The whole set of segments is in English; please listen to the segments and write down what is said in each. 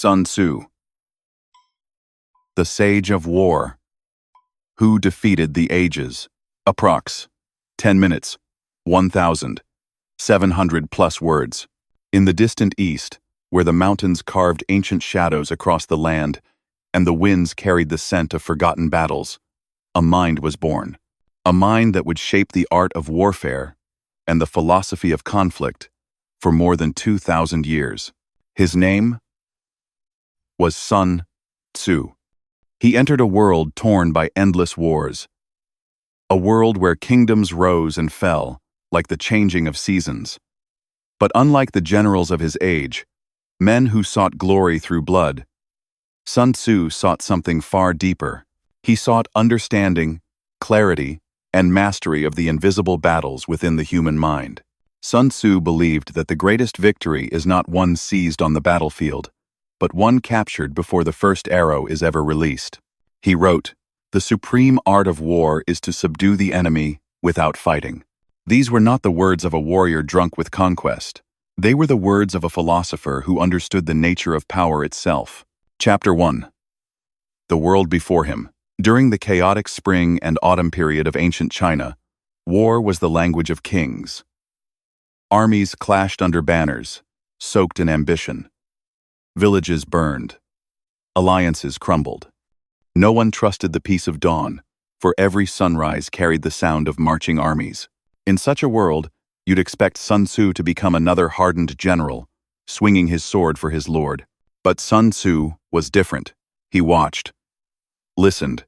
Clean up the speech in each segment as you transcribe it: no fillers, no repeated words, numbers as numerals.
Sun Tzu, the Sage of War. Who defeated the ages? Approx. 10 minutes, 1,700 plus words. In the distant east, where the mountains carved ancient shadows across the land and the winds carried the scent of forgotten battles, a mind was born. A mind that would shape the art of warfare and the philosophy of conflict for more than 2,000 years. His name was Sun Tzu. He entered a world torn by endless wars, a world where kingdoms rose and fell like the changing of seasons. But unlike the generals of his age, men who sought glory through blood, Sun Tzu sought something far deeper. He sought understanding, clarity, and mastery of the invisible battles within the human mind. Sun Tzu believed that the greatest victory is not one seized on the battlefield, but one captured before the first arrow is ever released. He wrote, "The supreme art of war is to subdue the enemy without fighting." These were not the words of a warrior drunk with conquest. They were the words of a philosopher who understood the nature of power itself. Chapter 1. The world before him. During the chaotic spring and autumn period of ancient China, war was the language of kings. Armies clashed under banners, soaked in ambition. Villages burned. Alliances crumbled. No one trusted the peace of dawn, for every sunrise carried the sound of marching armies. In such a world, you'd expect Sun Tzu to become another hardened general, swinging his sword for his lord. But Sun Tzu was different. He watched, listened,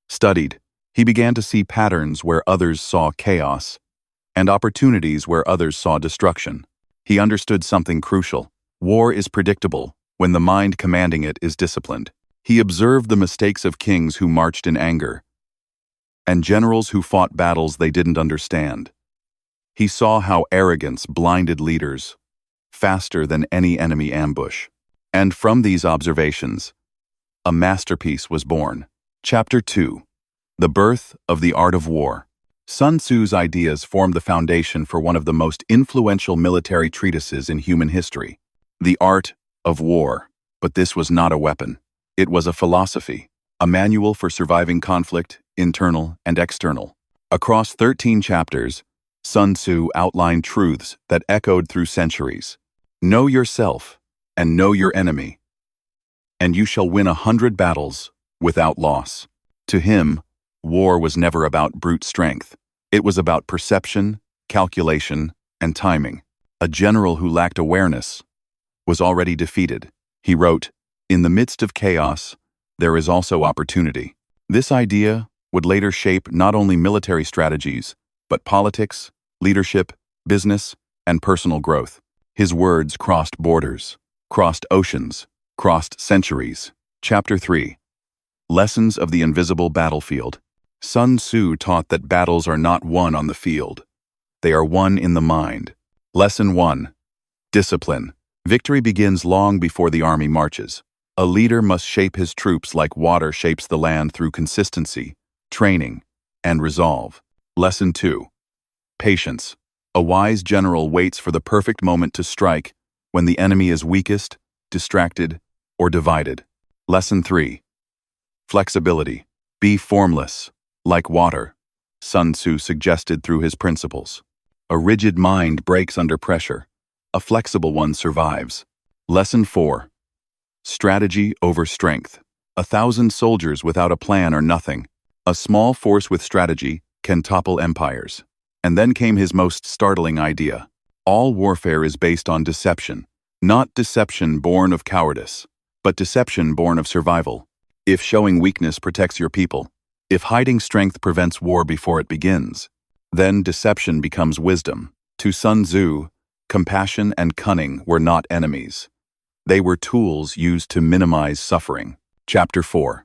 studied. He began to see patterns where others saw chaos, and opportunities where others saw destruction. He understood something crucial. War is predictable when the mind commanding it is disciplined. He observed the mistakes of kings who marched in anger, and generals who fought battles they didn't understand. He saw how arrogance blinded leaders faster than any enemy ambush. And from these observations, a masterpiece was born. Chapter 2. The Birth of the Art of War. Sun Tzu's ideas formed the foundation for one of the most influential military treatises in human history, The Art of War. But this was not a weapon. It was a philosophy, a manual for surviving conflict, internal and external. Across 13 chapters, Sun Tzu outlined truths that echoed through centuries. Know yourself and know your enemy, and you shall win 100 battles without loss. To him, war was never about brute strength. It was about perception, calculation, and timing. A general who lacked awareness was already defeated. He wrote, "In the midst of chaos, there is also opportunity." This idea would later shape not only military strategies, but politics, leadership, business, and personal growth. His words crossed borders, crossed oceans, crossed centuries. Chapter 3. Lessons of the Invisible Battlefield. Sun Tzu taught that battles are not won on the field. They are won in the mind. Lesson 1. Discipline. Victory begins long before the army marches. A leader must shape his troops like water shapes the land through consistency, training, and resolve. Lesson 2. Patience. A wise general waits for the perfect moment to strike when the enemy is weakest, distracted, or divided. Lesson 3. Flexibility. Be formless, like water, Sun Tzu suggested through his principles. A rigid mind breaks under pressure. A flexible one survives. Lesson 4. Strategy over strength. 1,000 soldiers without a plan are nothing. A small force with strategy can topple empires. And then came his most startling idea. All warfare is based on deception. Not deception born of cowardice, but deception born of survival. If showing weakness protects your people, if hiding strength prevents war before it begins, then deception becomes wisdom. To Sun Tzu, compassion and cunning were not enemies. They were tools used to minimize suffering. Chapter 4.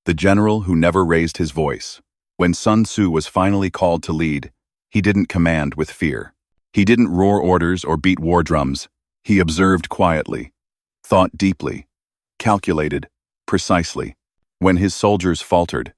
The General Who Never Raised His Voice. When Sun Tzu was finally called to lead, he didn't command with fear. He didn't roar orders or beat war drums. He observed quietly, thought deeply, calculated precisely. When his soldiers faltered,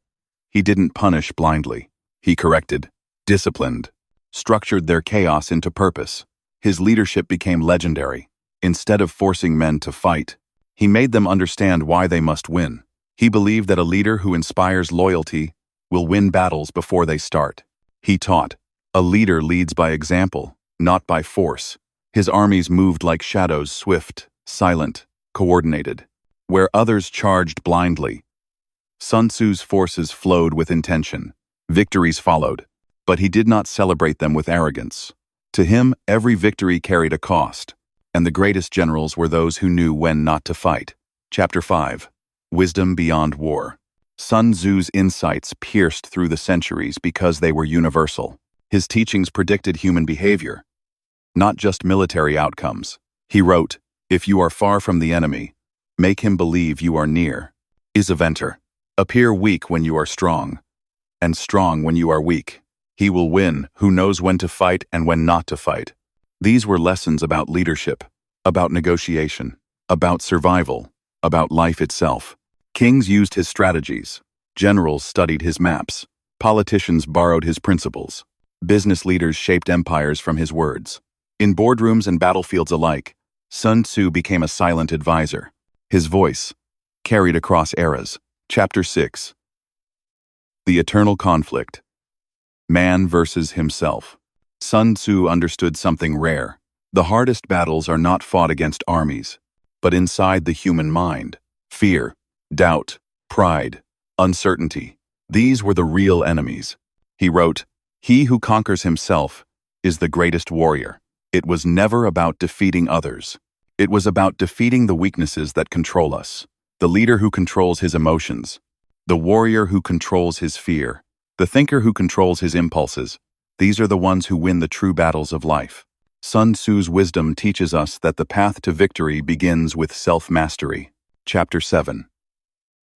he didn't punish blindly. He corrected, disciplined, structured their chaos into purpose. His leadership became legendary. Instead of forcing men to fight, He made them understand why they must win. He believed that a leader who inspires loyalty will win battles before they start. He taught, a leader leads by example, not by force. His armies moved like shadows, swift, silent, coordinated. Where others charged blindly, Sun Tzu's forces flowed with intention. Victories followed, but he did not celebrate them with arrogance. To him, every victory carried a cost, and the greatest generals were those who knew when not to fight. Chapter 5. Wisdom Beyond War. Sun Tzu's insights pierced through the centuries because they were universal. His teachings predicted human behavior, not just military outcomes. He wrote, "If you are far from the enemy, make him believe you are near." Is a venter. Appear weak when you are strong, and strong when you are weak. He will win who knows when to fight and when not to fight. These were lessons about leadership, about negotiation, about survival, about life itself. Kings used his strategies. Generals studied his maps. Politicians borrowed his principles. Business leaders shaped empires from his words. In boardrooms and battlefields alike, Sun Tzu became a silent advisor. His voice carried across eras. Chapter 6. The Eternal Conflict. Man versus himself. Sun Tzu understood something rare. The hardest battles are not fought against armies, but inside the human mind. Fear, doubt, pride, uncertainty. These were the real enemies. He wrote, "He who conquers himself is the greatest warrior." It was never about defeating others. It was about defeating the weaknesses that control us. The leader who controls his emotions, the warrior who controls his fear, the thinker who controls his impulses. These are the ones who win the true battles of life. Sun Tzu's wisdom teaches us that the path to victory begins with self-mastery. Chapter 7.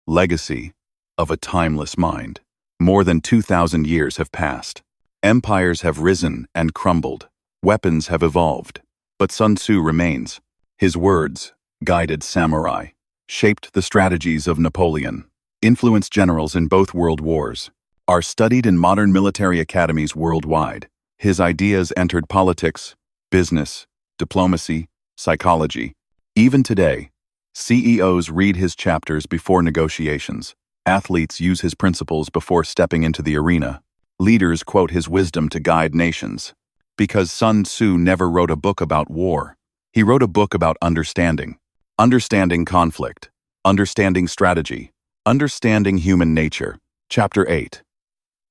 Legacy of a timeless mind. More than 2,000 years have passed. Empires have risen and crumbled. Weapons have evolved. But Sun Tzu remains. His words guided samurai, shaped the strategies of Napoleon, influenced generals in both world wars, are studied in modern military academies worldwide. His ideas entered politics, business, diplomacy, psychology. Even today, CEOs read his chapters before negotiations. Athletes use his principles before stepping into the arena. Leaders quote his wisdom to guide nations. Because Sun Tzu never wrote a book about war. He wrote a book about understanding. Understanding conflict. Understanding strategy. Understanding human nature. Chapter 8.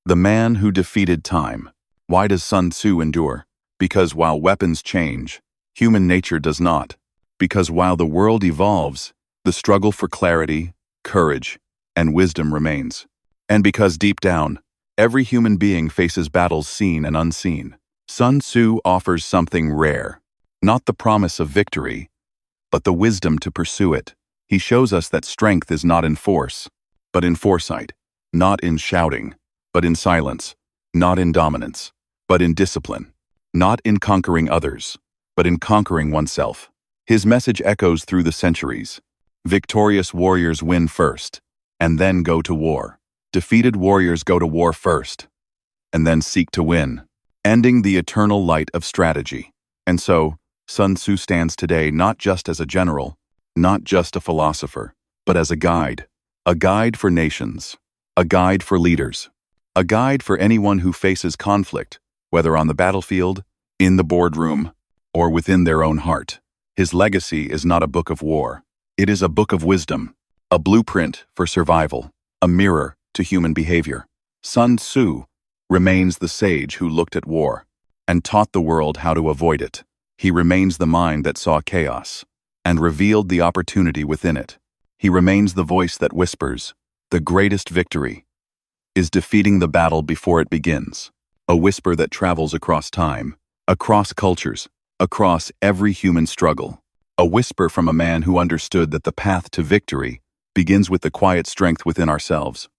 The Man Who Defeated Time. Why does Sun Tzu endure? Because while weapons change, human nature does not. Because while the world evolves, the struggle for clarity, courage, and wisdom remains. And because deep down, every human being faces battles seen and unseen. Sun Tzu offers something rare. Not the promise of victory, but the wisdom to pursue it. He shows us that strength is not in force, but in foresight. Not in shouting, but in silence. Not in dominance, but in discipline. Not in conquering others, but in conquering oneself. His message echoes through the centuries. Victorious warriors win first, and then go to war. Defeated warriors go to war first, and then seek to win, ending the eternal light of strategy. And so, Sun Tzu stands today not just as a general, not just a philosopher, but as a guide for nations, a guide for leaders, a guide for anyone who faces conflict, whether on the battlefield, in the boardroom, or within their own heart. His legacy is not a book of war. It is a book of wisdom, a blueprint for survival, a mirror to human behavior. Sun Tzu remains the sage who looked at war and taught the world how to avoid it. He remains the mind that saw chaos and revealed the opportunity within it. He remains the voice that whispers, "The greatest victory is defeating the battle before it begins." A whisper that travels across time, across cultures, across every human struggle. A whisper from a man who understood that the path to victory begins with the quiet strength within ourselves.